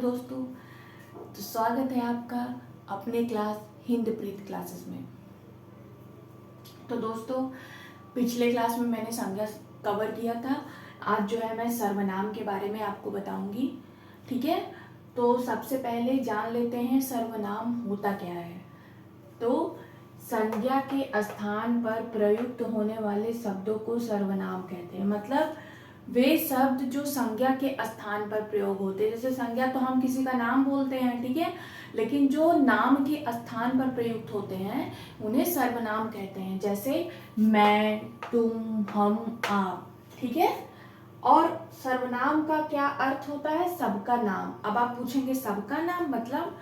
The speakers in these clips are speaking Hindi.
दोस्तों, तो स्वागत है आपका अपने क्लास हिंदप्रीत क्लासेस में। तो दोस्तों, पिछले क्लास में मैंने संज्ञा कवर किया था। आज जो है मैं सर्वनाम के बारे में आपको बताऊंगी। ठीक है, तो सबसे पहले जान लेते हैं सर्वनाम होता क्या है। तो संज्ञा के स्थान पर प्रयुक्त होने वाले शब्दों को सर्वनाम कहते हैं। मतलब वे शब्द जो संज्ञा के स्थान पर प्रयोग होते हैं। जैसे संज्ञा तो हम किसी का नाम बोलते हैं, ठीक है, लेकिन जो नाम के स्थान पर प्रयुक्त होते हैं उन्हें सर्वनाम कहते हैं। जैसे मैं, तुम, हम, आप। ठीक है, और सर्वनाम का क्या अर्थ होता है? सबका नाम। अब आप पूछेंगे सबका नाम मतलब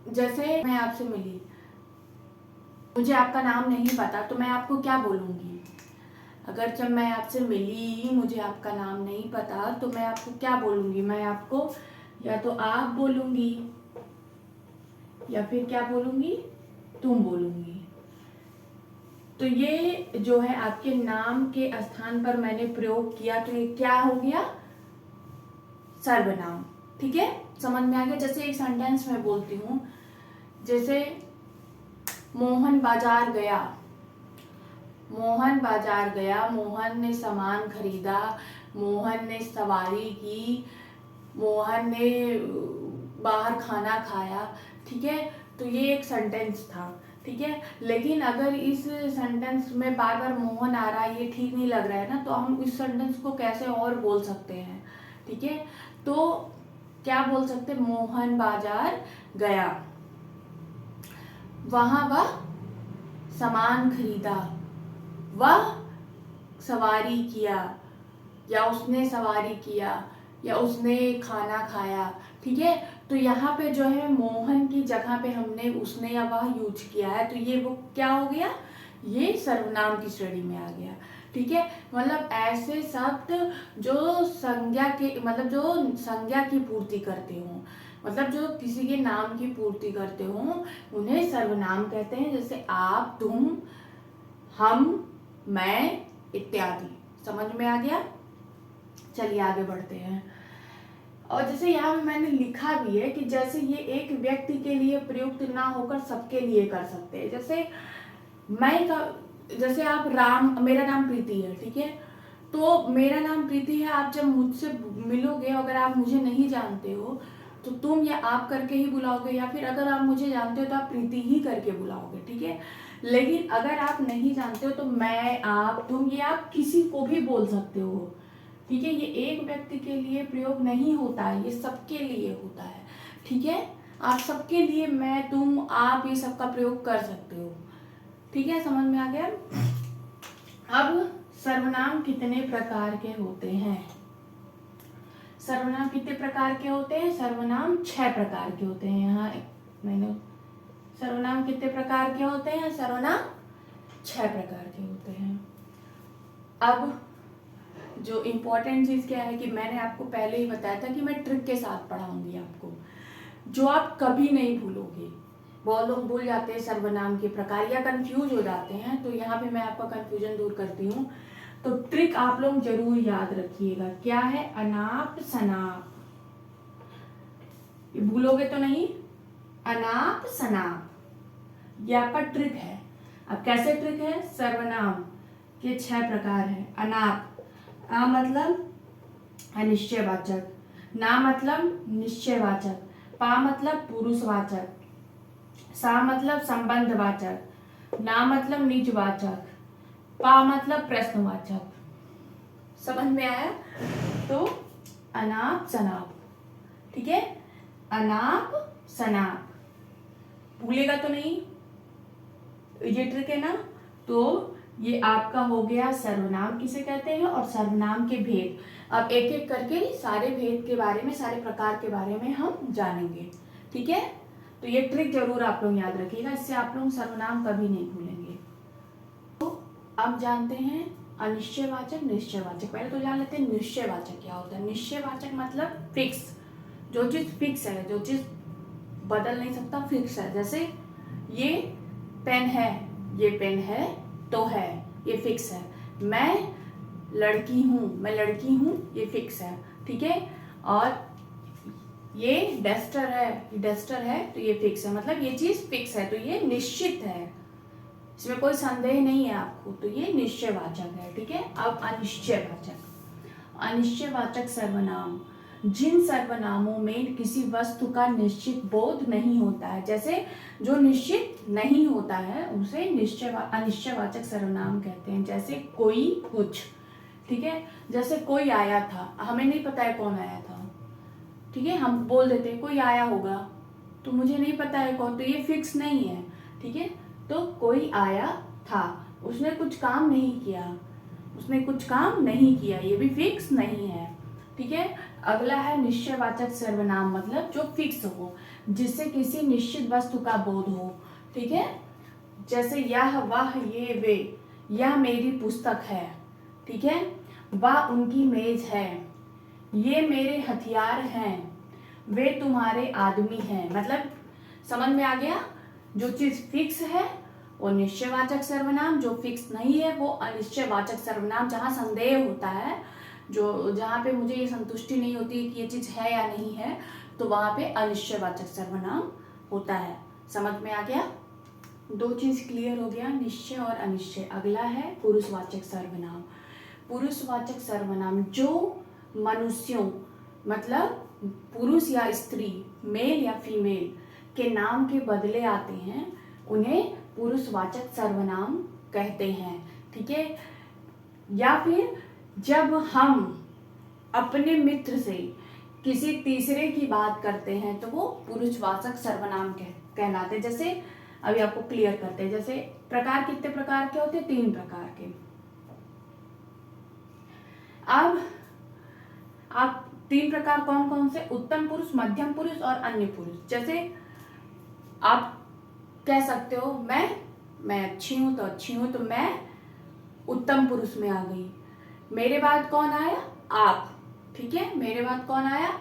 जैसे मैं आपसे मिली, मुझे आपका नाम नहीं पता, तो मैं आपको क्या बोलूंगी? अगर जब मैं आपसे मिली, मुझे आपका नाम नहीं पता, तो मैं आपको क्या बोलूंगी? मैं आपको या तो आप बोलूंगी या फिर क्या बोलूंगी? तुम बोलूंगी। तो ये जो है आपके नाम के स्थान पर मैंने प्रयोग किया, तो ये क्या हो गया? सर्वनाम। ठीक है, समझ में आ गया? जैसे एक सेंटेंस में बोलती हूँ, जैसे मोहन बाजार गया। मोहन बाजार गया, मोहन ने सामान खरीदा, मोहन ने सवारी की, मोहन ने बाहर खाना खाया। ठीक है, तो ये एक सेंटेंस था। ठीक है, लेकिन अगर इस सेंटेंस में बार बार मोहन आ रहा है, ये ठीक नहीं लग रहा है ना, तो हम इस सेंटेंस को कैसे और बोल सकते हैं? ठीक है, तो क्या बोल सकते? मोहन बाजार गया, वहां वह सामान खरीदा, वह सवारी किया, या उसने सवारी किया, या उसने खाना खाया। ठीक है, तो यहाँ पे जो है मोहन की जगह पे हमने उसने या वह यूज किया है, तो ये वो क्या हो गया? ये सर्वनाम की श्रेणी में आ गया। ठीक है, मतलब ऐसे शब्द जो संज्ञा की पूर्ति करते हो, मतलब जो किसी के नाम की पूर्ति करते हो, उन्हें सर्वनाम कहते हैं। जैसे आप, तुम, हम, मैं इत्यादि। समझ में आ गया? चलिए आगे बढ़ते हैं। और जैसे यहाँ पे मैंने लिखा भी है कि जैसे ये एक व्यक्ति के लिए प्रयुक्त ना होकर सबके लिए कर सकते हैं। जैसे आप मेरा नाम प्रीति है, ठीक है, तो मेरा नाम प्रीति है। आप जब मुझसे मिलोगे, अगर आप मुझे नहीं जानते हो तो तुम या आप करके ही बुलाओगे, या फिर अगर आप मुझे जानते हो तो आप प्रीति ही करके बुलाओगे। ठीक है, लेकिन अगर आप नहीं जानते हो तो मैं, आप, तुम, ये आप किसी को भी बोल सकते हो। ठीक है, ये एक व्यक्ति के लिए प्रयोग नहीं होता है, ये सबके लिए होता है। ठीक है, आप सबके लिए मैं, तुम, आप, ये सबका प्रयोग कर सकते हो। ठीक है, समझ में आ गया? अब सर्वनाम कितने प्रकार के होते हैं? सर्वनाम कितने प्रकार के होते हैं? सर्वनाम 6 प्रकार के होते हैं। यहाँ मैंने सर्वनाम कितने प्रकार के होते हैं? सर्वनाम 6 प्रकार के होते हैं। अब जो इम्पोर्टेंट चीज क्या है कि मैंने आपको पहले ही बताया था कि मैं ट्रिक के साथ पढ़ाऊंगी आपको, जो आप कभी नहीं भूलोगे। बहुत लोग भूल जाते हैं सर्वनाम के प्रकार या कंफ्यूज हो जाते हैं, तो यहाँ पे मैं आपका कंफ्यूजन दूर करती हूँ। तो ट्रिक आप लोग जरूर याद रखिएगा। क्या है? अनाप शनाप। ये भूलोगे तो नहीं? अनाप शनाप, ये आपका ट्रिक है। अब कैसे ट्रिक है? सर्वनाम के 6 प्रकार हैं। अनाप, आ मतलब अनिश्चयवाचक, ना मतलब निश्चयवाचक, पा मतलब पुरुषवाचक, सा मतलब संबंधवाचक, ना मतलब निजवाचक, पा मतलब प्रश्नवाचक। समझ में आया? तो अनाप शनाप। ठीक है, अनाप शनाप, भूलेगा तो नहीं? ये ट्रिक है ना? तो ये आपका हो गया सर्वनाम किसे कहते हैं और सर्वनाम के भेद। अब एक एक करके सारे भेद के बारे में, सारे प्रकार के बारे में हम जानेंगे। ठीक है, तो ये ट्रिक जरूर आप लोग याद रखिएगा, इससे आप लोग सर्वनाम कभी नहीं भूलेंगे। तो अब जानते हैं अनिश्चयवाचक, निश्चयवाचक। पहले तो जान लेते हैं निश्चयवाचक क्या होता है। निश्चयवाचक मतलब फिक्स, जो चीज फिक्स है, जो चीज बदल नहीं सकता, फिक्स है। जैसे ये पेन है, ये पेन है तो है, ये फिक्स है। मैं लड़की हूँ, ये फिक्स है। ठीक है। और ये डस्टर है तो ये फिक्स है, मतलब ये चीज फिक्स है तो ये निश्चित है, इसमें कोई संदेह नहीं है आपको, तो ये निश्चयवाचक है, ठीक है। अब अनिश्चयवाचक सर्वनाम, जिन सर्वनामों में किसी वस्तु का निश्चित बोध नहीं होता है, जैसे जो निश्चित नहीं होता है उसे अनिश्चयवाचक सर्वनाम कहते हैं। जैसे कोई, कुछ, ठीक है। जैसे कोई आया था, हमें नहीं पता है कौन आया था, ठीक है, हम बोल देते हैं कोई आया होगा, तो मुझे नहीं पता है कौन, तो ये फिक्स नहीं है, ठीक है। तो कोई आया था, उसने कुछ काम नहीं किया, ये भी फिक्स नहीं है, ठीक है। अगला है निश्चयवाचक सर्वनाम, मतलब जो फिक्स हो, जिससे किसी निश्चित वस्तु का बोध हो, ठीक है। जैसे यह, वह, ये, वे, यह मेरी पुस्तक है, ठीक है, वह उनकी मेज है, ये मेरे हथियार हैं, वे तुम्हारे आदमी हैं। मतलब समझ में आ गया, जो चीज फिक्स है वो निश्चयवाचक सर्वनाम, जो फिक्स नहीं है वो अनिश्चयवाचक सर्वनाम। जहां संदेह होता है, जो जहां पे मुझे ये संतुष्टि नहीं होती कि ये चीज है या नहीं है, तो वहां पे अनिश्चयवाचक सर्वनाम होता है। समझ में आ गया, दो चीज क्लियर हो गया, निश्चय और अनिश्चय। अगला है पुरुषवाचक सर्वनाम। पुरुषवाचक सर्वनाम जो मनुष्यों, मतलब पुरुष या स्त्री, मेल या फीमेल के नाम के बदले आते हैं, उन्हें पुरुषवाचक सर्वनाम कहते हैं, ठीक है। या फिर जब हम अपने मित्र से किसी तीसरे की बात करते हैं तो वो पुरुषवाचक सर्वनाम कहलाते हैं। जैसे अभी आपको क्लियर करते हैं, जैसे प्रकार कितने प्रकार के होते हैं, 3 प्रकार के। अब आप 3 प्रकार कौन कौन से, उत्तम पुरुष, मध्यम पुरुष और अन्य पुरुष। जैसे आप कह सकते हो मैं अच्छी हूं तो अच्छी हूं, तो मैं उत्तम पुरुष में आ गई। मेरे बाद कौन आया, आप, ठीक है, मेरे बाद कौन आया,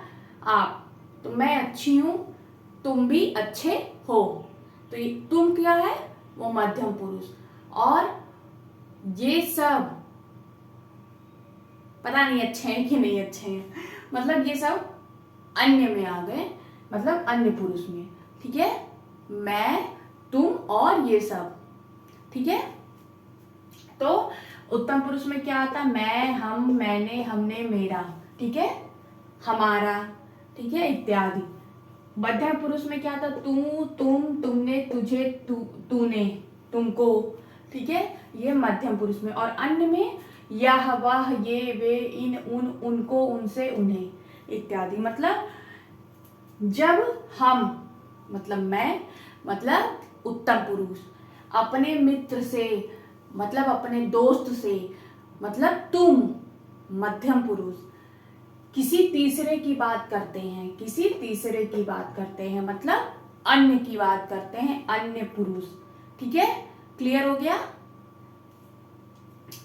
आप, तो मैं अच्छी हूं, तुम भी अच्छे हो, तो ये तुम क्या है, वो मध्यम पुरुष। और ये सब पता नहीं अच्छे हैं कि नहीं अच्छे हैं, मतलब ये सब अन्य में आ गए, मतलब अन्य पुरुष में, ठीक है। मैं, तुम और ये सब, ठीक है। तो उत्तम पुरुष में क्या आता है, मैं, हम, मैंने, हमने, मेरा, ठीक है, हमारा, ठीक है, इत्यादि। मध्यम पुरुष में क्या आता, तू, तुम, तुमने, तुझे, तूने, तुमको, ठीक है, ये मध्यम पुरुष में। और अन्य में यह, वह, ये, वे, इन, उन, उनको, उनसे, उन्हें, इत्यादि। मतलब जब हम, मतलब मैं, मतलब उत्तम पुरुष, अपने मित्र से, मतलब अपने दोस्त से, मतलब तुम, मध्यम पुरुष, किसी तीसरे की बात करते हैं, मतलब अन्य की बात करते हैं, अन्य पुरुष, ठीक है, क्लियर हो गया।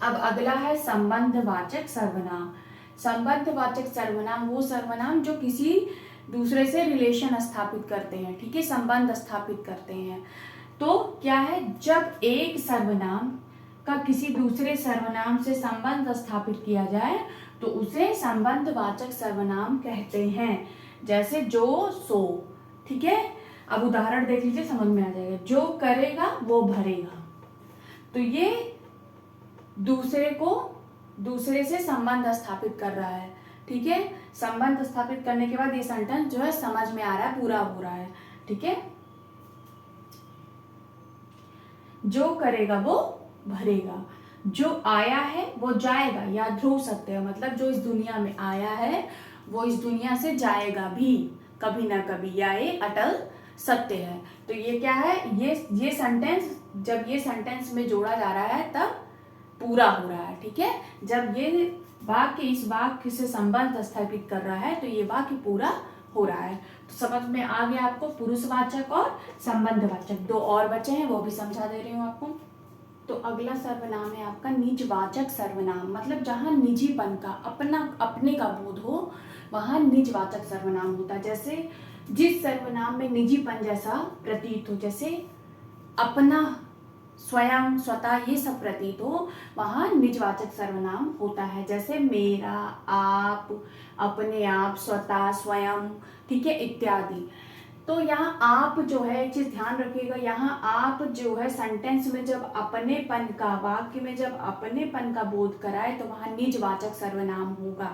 अब अगला है संबंधवाचक सर्वनाम। संबंधवाचक सर्वनाम वो सर्वनाम जो किसी दूसरे से रिलेशन स्थापित करते हैं, ठीक है, संबंध स्थापित करते हैं। तो क्या है, जब एक सर्वनाम का किसी दूसरे सर्वनाम से संबंध स्थापित किया जाए तो उसे संबंधवाचक सर्वनाम कहते हैं। जैसे जो, सो, ठीक है। अब उदाहरण देख लीजिए, समझ में आ जाएगा। जो करेगा वो भरेगा, तो ये दूसरे से संबंध स्थापित कर रहा है, ठीक है। संबंध स्थापित करने के बाद ये सेंटेंस जो है समझ में आ रहा है, पूरा हो रहा है, ठीक है। जो करेगा वो भरेगा, जो आया है वो जाएगा, या ध्रुव सत्य है, मतलब जो इस दुनिया में आया है वो इस दुनिया से जाएगा भी कभी ना कभी, या ये अटल सत्य है। तो ये क्या है, ये सेंटेंस, जब ये सेंटेंस में जोड़ा जा रहा है तब पूरा हो रहा है, ठीक है। जब ये वाक्य इस वाक्य से संबंध स्थापित कर रहा है तो ये वाक्य पूरा हो रहा है। तो समझ में आ गया आपको पुरुषवाचक और संबंधवाचक। 2 और बचे हैं, वो भी समझा दे रही हूँ आपको। तो अगला सर्वनाम है आपका निजवाचक सर्वनाम, मतलब जहाँ निजीपन का, अपने का बोध हो, वहाँ निजवाचक सर्वनाम होता है। जैसे जिस सर्वनाम में निजीपन जैसा प्रतीत हो, जैसे अपना, स्वयं, स्वतः, ये सब प्रतीत हो, वहाँ निजवाचक सर्वनाम होता है। जैसे मेरा, आप, अपने आप, स्वतः, स्वयं, ठीक है, इत्यादि। तो यहाँ आप जो है, एक चीज ध्यान रखिएगा, यहाँ आप जो है सेंटेंस में जब अपनेपन का, वाक्य में जब अपनेपन का बोध कराए तो वहाँ निजवाचक सर्वनाम होगा।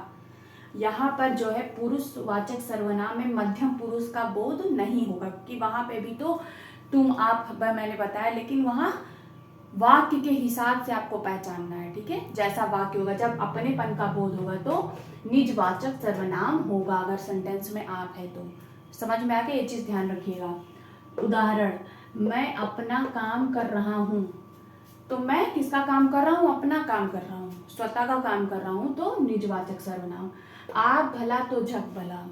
यहाँ पर जो है पुरुषवाचक सर्वनाम में मध्यम पुरुष का बोध नहीं होगा, क्योंकि वहां पे भी तो तुम, आप, मैंने बताया, लेकिन वहां वाक्य के हिसाब से आपको पहचानना है, ठीक है। जैसा वाक्य होगा, जब अपनेपन का बोध होगा तो निजवाचक सर्वनाम होगा, अगर सेंटेंस में आप है तो। समझ में आ गया, ये चीज ध्यान रखिएगा। उदाहरण, मैं अपना काम कर रहा हूँ, तो मैं किसका काम कर रहा हूँ? अपना काम कर रहा हूँ, स्वतः का काम कर रहा हूँ, तो निजवाचक सर्वनाम। आप भला तो झक भला,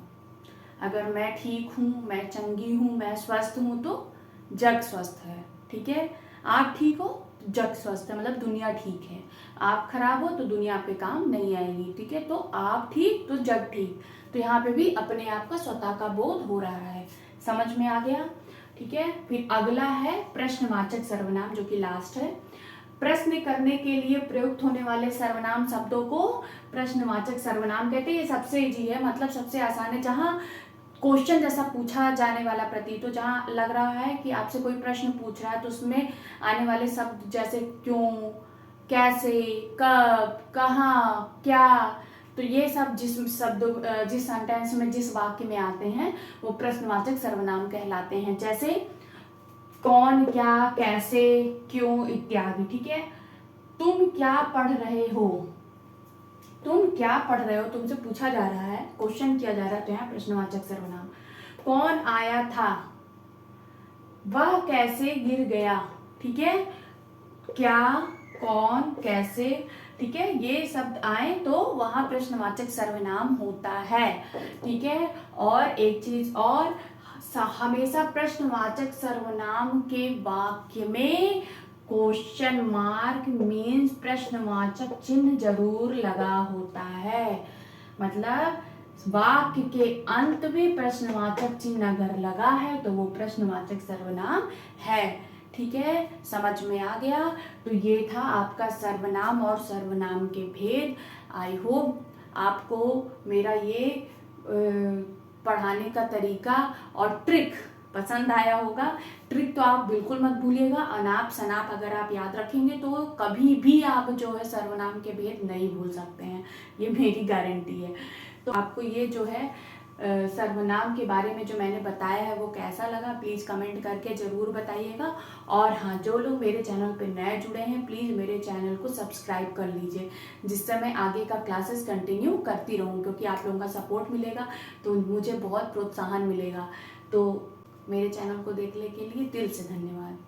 अगर मैं ठीक हूँ, मैं चंगी हूँ, मैं स्वस्थ हूँ, तो जग स्वस्थ है, ठीक है। आप ठीक हो, जग स्वस्थ है, मतलब दुनिया ठीक है। आप खराब हो तो दुनिया आप पे काम नहीं आएगी, ठीक है। तो आप ठीक तो जग ठीक, तो यहाँ पे भी अपने आप का, स्वतः का बोध हो रहा है। समझ में आ गया, ठीक है। फिर अगला है प्रश्नवाचक सर्वनाम, जो कि लास्ट है। प्रश्न करने के लिए प्रयुक्त होने वाले सर्वनाम शब्दों को प्रश्नवाचक सर्वनाम कहते हैं। ये सबसे इजी है, मतलब सबसे आसान है, जहाँ क्वेश्चन जैसा पूछा जाने वाला प्रतीत हो, जहाँ लग रहा है कि आपसे कोई प्रश्न पूछ रहा है, तो उसमें आने वाले शब्द जैसे क्यों, कैसे, कब, कहाँ, क्या, तो ये सब जिस जिस सेंटेंस में, जिस वाक्य में आते हैं, वो प्रश्नवाचक सर्वनाम कहलाते हैं। जैसे कौन, क्या, कैसे, क्यों, इत्यादि, ठीक है। तुम क्या पढ़ रहे हो, तुम क्या पढ़ रहे हो, तुमसे पूछा जा रहा है, क्वेश्चन किया जा रहा है, तो यहाँ प्रश्नवाचक सर्वनाम। कौन आया था, वह कैसे गिर गया, ठीक है। क्या, कौन, कैसे, ठीक है, ये शब्द आए तो वहां प्रश्नवाचक सर्वनाम होता है, ठीक है। और एक चीज और, हमेशा प्रश्नवाचक सर्वनाम के वाक्य में क्वेश्चन मार्क मीन्स प्रश्नवाचक चिन्ह जरूर लगा होता है। मतलब वाक्य के अंत में प्रश्नवाचक चिन्ह अगर लगा है तो वो प्रश्नवाचक सर्वनाम है, ठीक है। समझ में आ गया। तो ये था आपका सर्वनाम और सर्वनाम के भेद। आई होप आपको मेरा ये पढ़ाने का तरीका और ट्रिक पसंद आया होगा। ट्रिक तो आप बिल्कुल मत भूलिएगा। अनाप शनाप अगर आप याद रखेंगे तो कभी भी आप जो है सर्वनाम के भेद नहीं भूल सकते हैं, ये मेरी गारंटी है। तो आपको ये जो है सर्वनाम के बारे में जो मैंने बताया है वो कैसा लगा, प्लीज़ कमेंट करके ज़रूर बताइएगा। और हाँ, जो लोग मेरे चैनल पे नए जुड़े हैं, प्लीज़ मेरे चैनल को सब्सक्राइब कर लीजिए, जिससे मैं आगे का क्लासेस कंटिन्यू करती रहूँ, क्योंकि आप लोगों का सपोर्ट मिलेगा तो मुझे बहुत प्रोत्साहन मिलेगा। तो मेरे चैनल को देखने के लिए दिल से धन्यवाद।